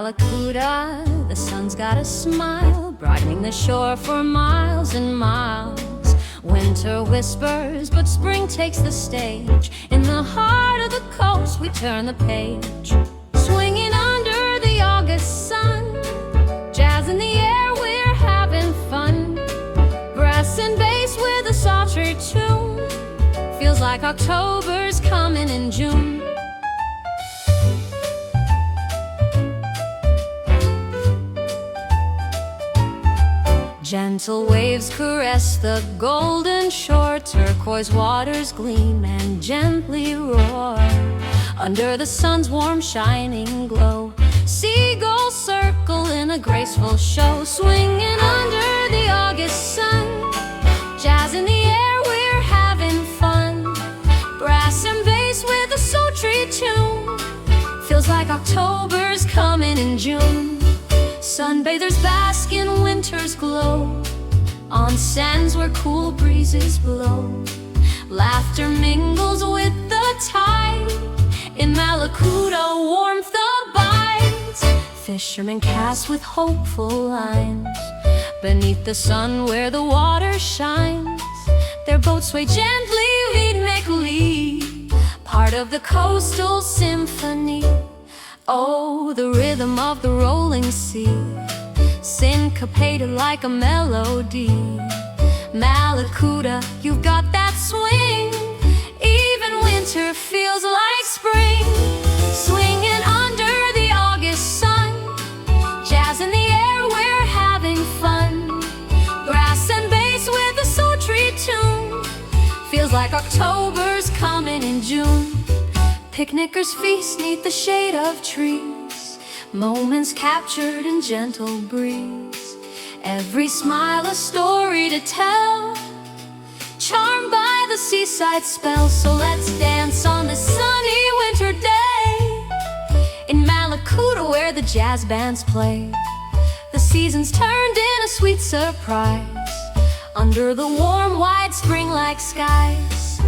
Mallacoota, the sun's got a smile, brightening the shore for miles and miles. Winter whispers, but spring takes the stage. In the heart of the coast, we turn the page. Swinging under the August sun, jazz in the air, we're having fun. Brass and bass with a Sultry tune. Feels like October's coming in June. Gentle waves caress the golden shore, turquoise waters gleam and gently roar. Under the sun's warm shining glow, seagulls circle in a graceful show. Swinging under the August sun, jazz in the air, we're having fun. Brass and bass with a sultry tune. Feels like October's coming in June. Sunbathers bask in winter's glow, on sands where cool breezes blow. Laughter mingles with the tide, in Mallacoota warmth abides. Fishermen cast with hopeful lines, beneath the sun where the water shines. Their boats sway gently, rhythmically, part of the coastal symphony. Oh, the rhythm of the rolling sea, syncopated like a melody. Mallacoota, you've got that swing, even winter feels like spring. Swinging under the August sun, jazz in the air, we're having fun. Brass and bass with a sultry tune. Feels like October's coming in June. Picnickers feast neath the shade of trees, moments captured in gentle breeze. Every smile a story to tell, charmed by the seaside spell. So let's dance on this sunny winter day, in Mallacoota where the jazz bands play. The seasons turned in a sweet surprise, under the warm, wide spring-like skies.